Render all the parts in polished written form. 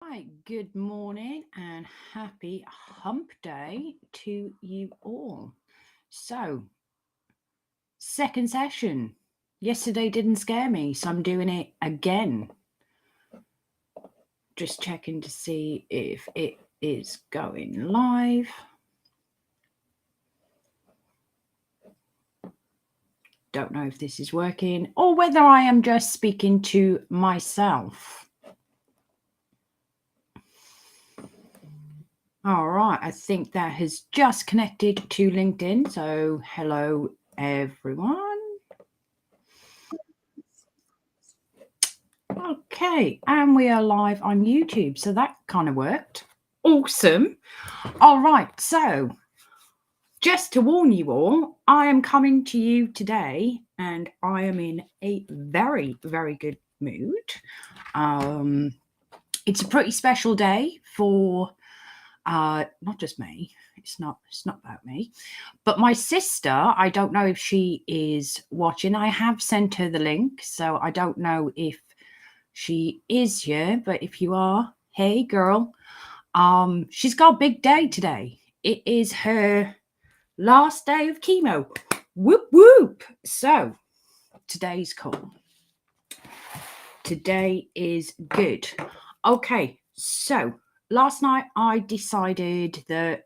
Right, good morning and happy hump day to you all. So, second session. Yesterday didn't scare me, so I'm doing it again. Just checking to see if it is going live. Don't know if this is working or whether I am just speaking to myself. All right, I think that has just connected to LinkedIn. So, hello, everyone. Okay, and we are live on YouTube, so that kind of worked. Awesome. All right, so just to warn you all, I am coming to you today and I am in a very, very good mood. It's a pretty special day for not just me. It's not about me, but my sister. I don't know if she is watching. I have sent her the link, so I don't know if she is here, but if you are, hey girl, she's got a big day today. It is her last day of chemo. Whoop whoop. So today's cool. Today is good. Okay, so last night I decided that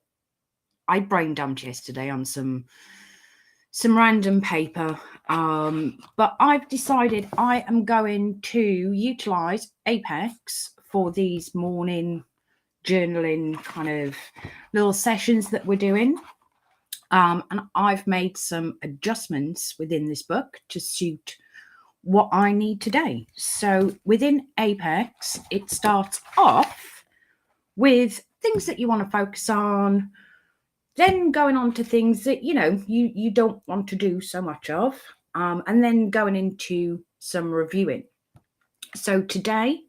I brain dumped yesterday on some random paper, but I've decided I am going to utilize Apex for these morning journaling kind of little sessions that we're doing. And I've made some adjustments within this book to suit what I need today. So within Apex, it starts off with things that you want to focus on, then going on to things that you don't want to do so much of, and then going into some reviewing. So today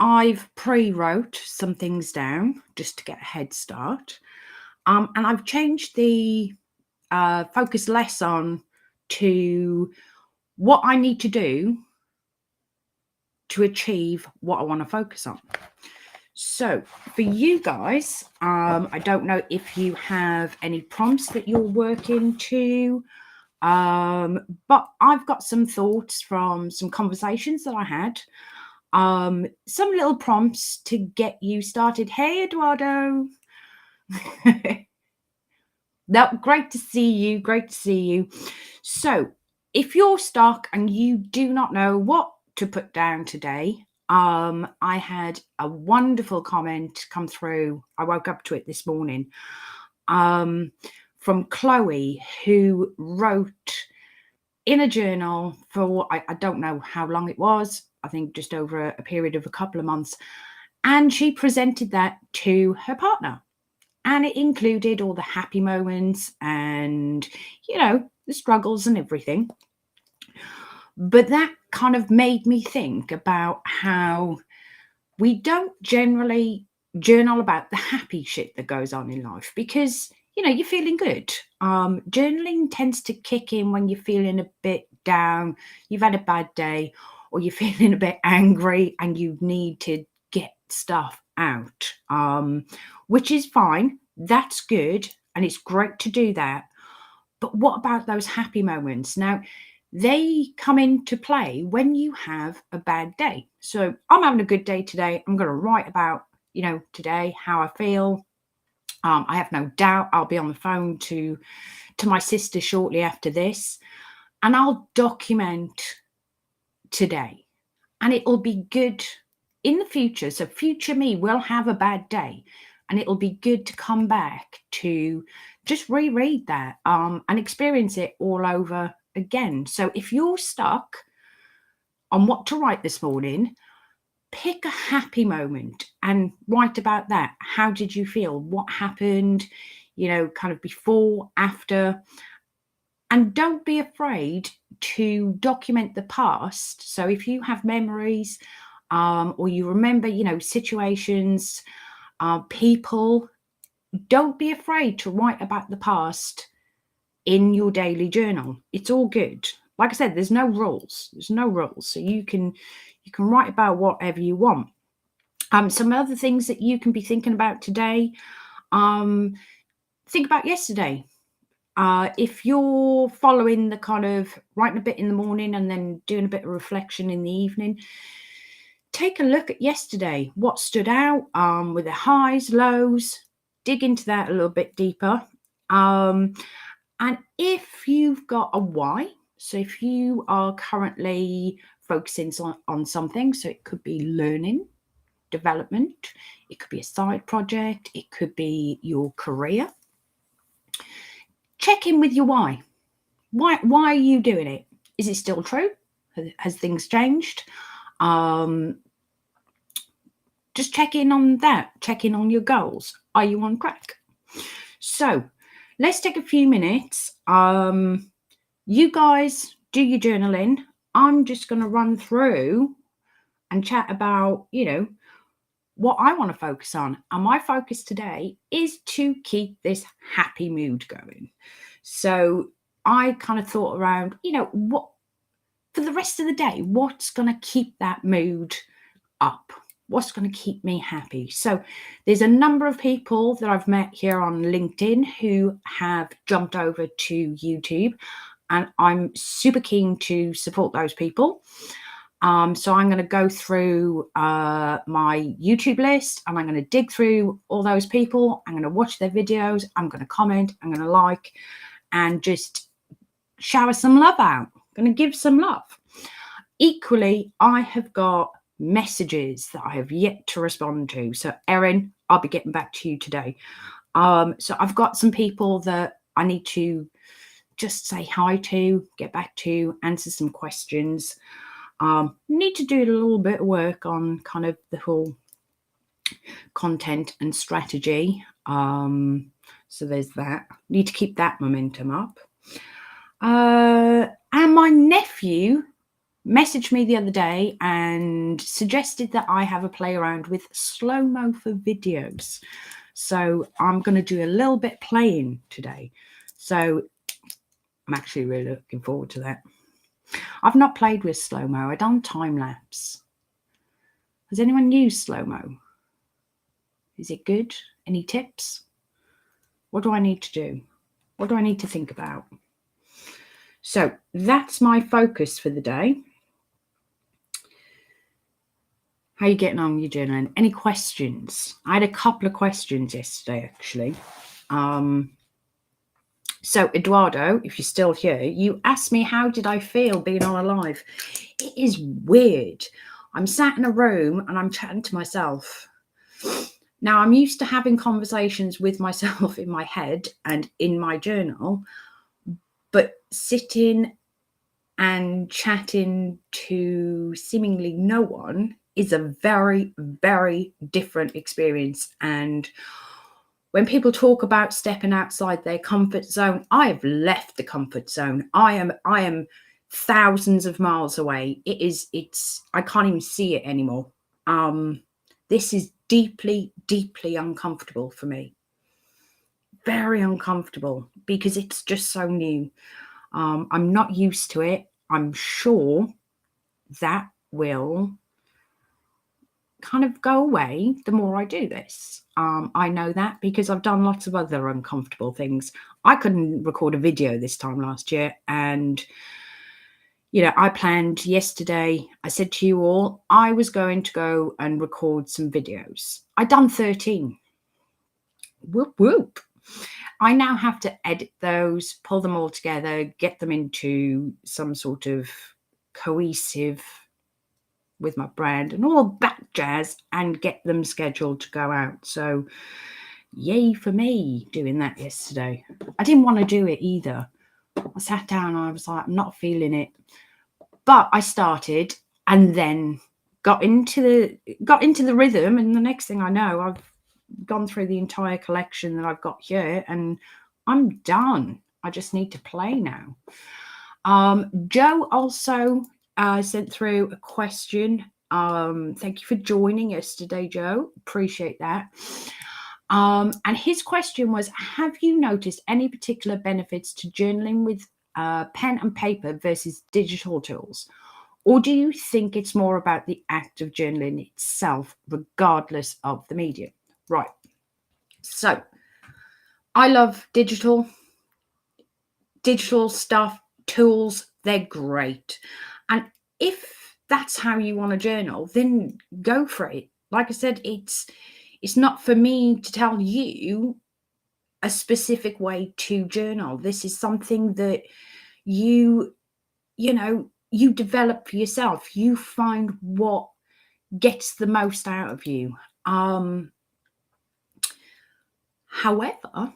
I've pre-wrote some things down just to get a head start, and I've changed the focus less on to what I need to do to achieve what I want to focus on. So for you guys, I don't know if you have any prompts that you're working to, but I've got some thoughts from some conversations that I had, some little prompts to get you started. Hey, Eduardo. No, great to see you. Great to see you. So if you're stuck and you do not know what to put down today, I had a wonderful comment come through. I woke up to it this morning, from Chloe, who wrote in a journal for, I don't know how long it was, I think just over a period of a couple of months. And she presented that to her partner. And it included all the happy moments and, the struggles and everything. But that kind of made me think about how we don't generally journal about the happy shit that goes on in life because, you're feeling good. Journaling tends to kick in when you're feeling a bit down, you've had a bad day, or you're feeling a bit angry and you need to get stuff out, which is fine. That's good. And it's great to do that. But what about those happy moments? Now, they come into play when you have a bad day. So I'm having a good day today. I'm going to write about, today, how I feel. I have no doubt I'll be on the phone to my sister shortly after this, and I'll document today. And it'll be good in the future. So future me will have a bad day, and it'll be good to come back to just reread that and experience it all over again. So if you're stuck on what to write this morning, pick a happy moment and write about that. How did you feel? What happened, kind of before, after? And don't be afraid to document the past. So if you have memories, or you remember, situations, people, don't be afraid to write about the past in your daily journal. It's all good. Like I said, there's no rules. So you can write about whatever you want. Some other things that you can be thinking about today. Think about yesterday. If you're following the kind of writing a bit in the morning and then doing a bit of reflection in the evening, take a look at yesterday. What stood out? With the highs, lows? Dig into that a little bit deeper. And if you've got a why, so if you are currently focusing on something, so it could be learning, development, it could be a side project, it could be your career. Check in with your why. Why are you doing it? Is it still true? Has things changed? Just check in on that. Check in on your goals. Are you on track? So let's take a few minutes. You guys do your journaling. I'm just going to run through and chat about, what I want to focus on. And my focus today is to keep this happy mood going. So I kind of thought around, what for the rest of the day, what's going to keep that mood up? What's going to keep me happy? So there's a number of people that I've met here on LinkedIn who have jumped over to YouTube, and I'm super keen to support those people. So I'm going to go through my YouTube list, and I'm going to dig through all those people. I'm going to watch their videos. I'm going to comment. I'm going to like, and just shower some love out. I'm going to give some love. Equally, I have got messages that I have yet to respond to. So Erin, I'll be getting back to you today. So I've got some people that I need to just say hi to, get back to, answer some questions. Need to do a little bit of work on kind of the whole content and strategy. So there's that. Need to keep that momentum up. And my nephew messaged me the other day and suggested that I have a play around with slow-mo for videos. So I'm going to do a little bit playing today. So I'm actually really looking forward to that. I've not played with slow-mo. I've done time-lapse. Has anyone used slow-mo? Is it good? Any tips? What do I need to do? What do I need to think about? So that's my focus for the day. How are you getting on with your journaling? Any questions? I had a couple of questions yesterday, actually. So Eduardo, if you're still here, you asked me, how did I feel being on a live? It is weird. I'm sat in a room and I'm chatting to myself. Now, I'm used to having conversations with myself in my head and in my journal, but sitting and chatting to seemingly no one is a very, very different experience. And when people talk about stepping outside their comfort zone, I have left the comfort zone. I am thousands of miles away. I can't even see it anymore. This is deeply, deeply uncomfortable for me. Very uncomfortable because it's just so new. I'm not used to it. I'm sure that will kind of go away the more I do this. I know that because I've done lots of other uncomfortable things. I couldn't record a video this time last year, and I planned yesterday. I said to you all, I was going to go and record some videos. I done 13. Whoop whoop. I now have to edit those, pull them all together, get them into some sort of cohesive with my brand and all that jazz, and get them scheduled to go out. So yay for me doing that yesterday. I didn't want to do it either. I sat down and I was like, I'm not feeling it. But I started and then got into the rhythm, and the next thing I know, I've gone through the entire collection that I've got here and I'm done. I just need to play now. Joe also sent through a question. Thank you for joining yesterday, Joe. Appreciate that. And his question was, have you noticed any particular benefits to journaling with pen and paper versus digital tools? Or do you think it's more about the act of journaling itself, regardless of the medium? Right. So I love digital stuff, tools, they're great. And if that's how you want to journal, then go for it. Like I said, it's not for me to tell you a specific way to journal. This is something that you develop for yourself. You find what gets the most out of you. However,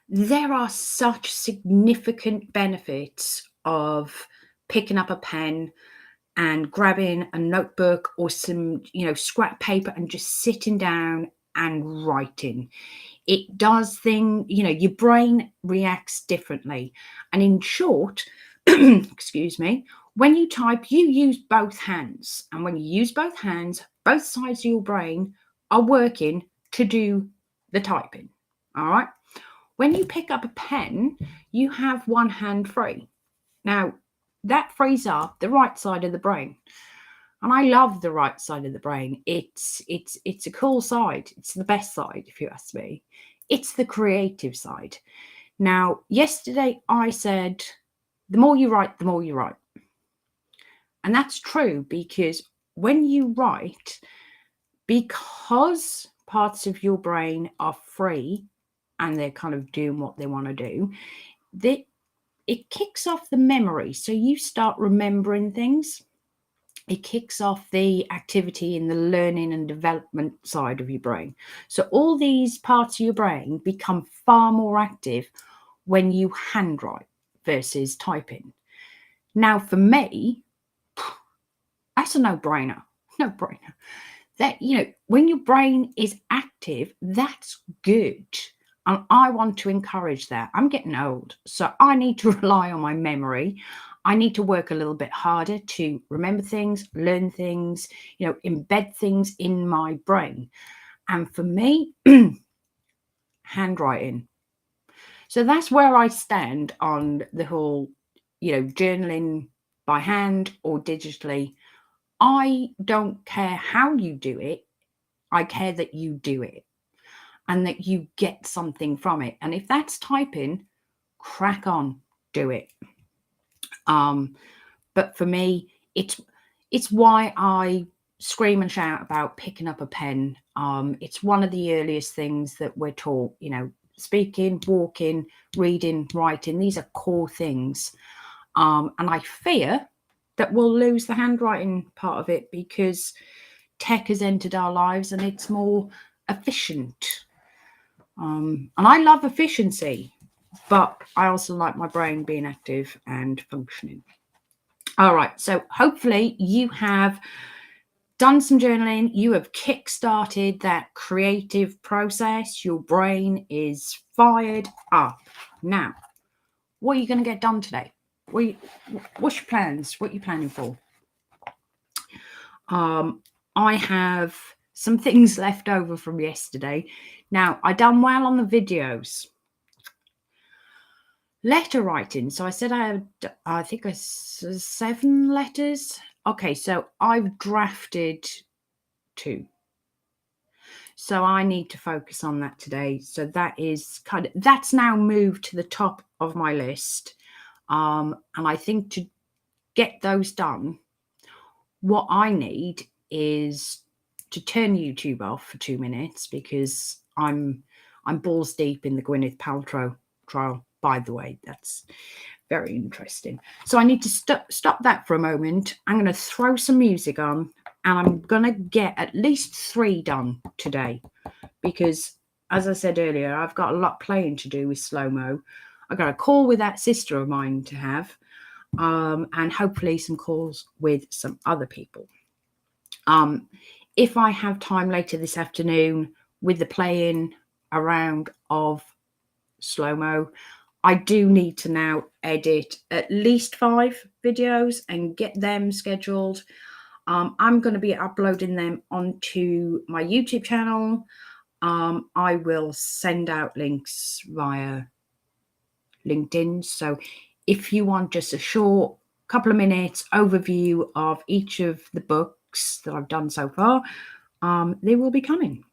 there are such significant benefits of picking up a pen and grabbing a notebook or some, scrap paper and just sitting down and writing. It does your brain reacts differently. And in short, excuse me, when you type, you use both hands. And when you use both hands, both sides of your brain are working to do the typing. All right. When you pick up a pen, you have one hand free. Now, that frees up the right side of the brain. And I love the right side of the brain. It's a cool side. It's the best side, if you ask me. It's the creative side. Now, yesterday I said, the more you write, the more you write. And that's true, because when you write, because parts of your brain are free and they're kind of doing what they want to do, it kicks off the memory. So you start remembering things. It kicks off the activity in the learning and development side of your brain. So all these parts of your brain become far more active when you handwrite versus typing. Now, for me, that's a no-brainer. No-brainer. That, when your brain is active, that's good. And I want to encourage that. I'm getting old, so I need to rely on my memory. I need to work a little bit harder to remember things, learn things, embed things in my brain. And for me, handwriting. So that's where I stand on the whole, journaling by hand or digitally. I don't care how you do it. I care that you do it and that you get something from it. And if that's typing, crack on, do it. But for me, it's why I scream and shout about picking up a pen. It's one of the earliest things that we're taught, speaking, walking, reading, writing. These are core things. And I fear that we'll lose the handwriting part of it because tech has entered our lives and it's more efficient. And I love efficiency, but I also like my brain being active and functioning. All right, so hopefully you have done some journaling, you have kick-started that creative process, your brain is fired up. Now, what are you going to get done today? What's your plans? What are you planning for? I have some things left over from yesterday. Now, I done well on the videos. Letter writing. So I said I think 7 letters. Okay, so I've drafted 2. So I need to focus on that today. So that is that's now moved to the top of my list. And I think to get those done, what I need is to turn YouTube off for 2 minutes because I'm balls deep in the Gwyneth Paltrow trial. By the way, that's very interesting. So I need to stop that for a moment. I'm going to throw some music on and I'm going to get at least 3 done today because, as I said earlier, I've got a lot playing to do with slow-mo. I've got a call with that sister of mine to have and hopefully some calls with some other people. If I have time later this afternoon with the playing around of slow-mo, I do need to now edit at least 5 videos and get them scheduled. I'm going to be uploading them onto my YouTube channel. I will send out links via LinkedIn. So if you want just a short couple of minutes overview of each of the books that I've done so far. They will be coming.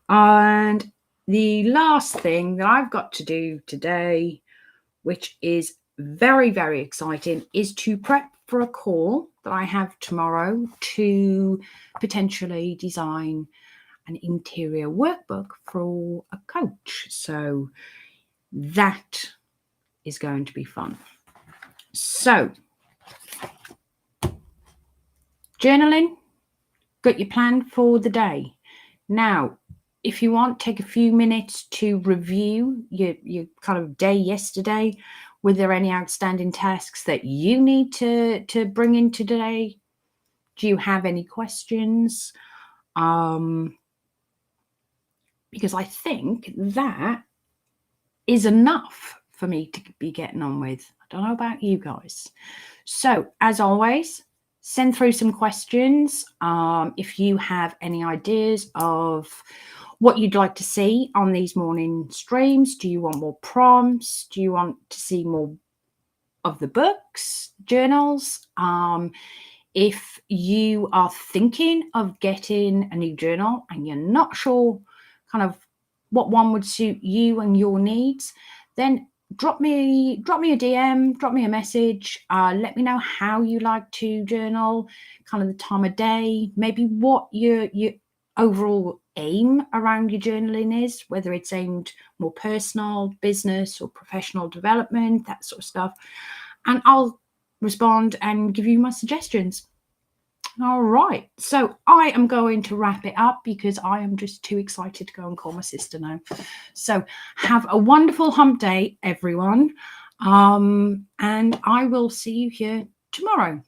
And the last thing that I've got to do today, which is very, very exciting, is to prep for a call that I have tomorrow to potentially design an interior workbook for a coach. So that is going to be fun. So, journaling, got your plan for the day. Now, if you want, take a few minutes to review your kind of day yesterday. Were there any outstanding tasks that you need to bring into today? Do you have any questions? Because I think that is enough for me to be getting on with. I don't know about you guys. So, as always, send through some questions. If you have any ideas of what you'd like to see on these morning streams, do you want more prompts? Do you want to see more of the books, journals? If you are thinking of getting a new journal and you're not sure kind of what one would suit you and your needs, then drop me a DM, drop me a message. Let me know how you like to journal, kind of the time of day, maybe what your overall aim around your journaling is, whether it's aimed more personal, business, or professional development, that sort of stuff. And I'll respond and give you my suggestions. All right, so I am going to wrap it up because I am just too excited to go and call my sister now. So have a wonderful hump day, everyone. And I will see you here tomorrow.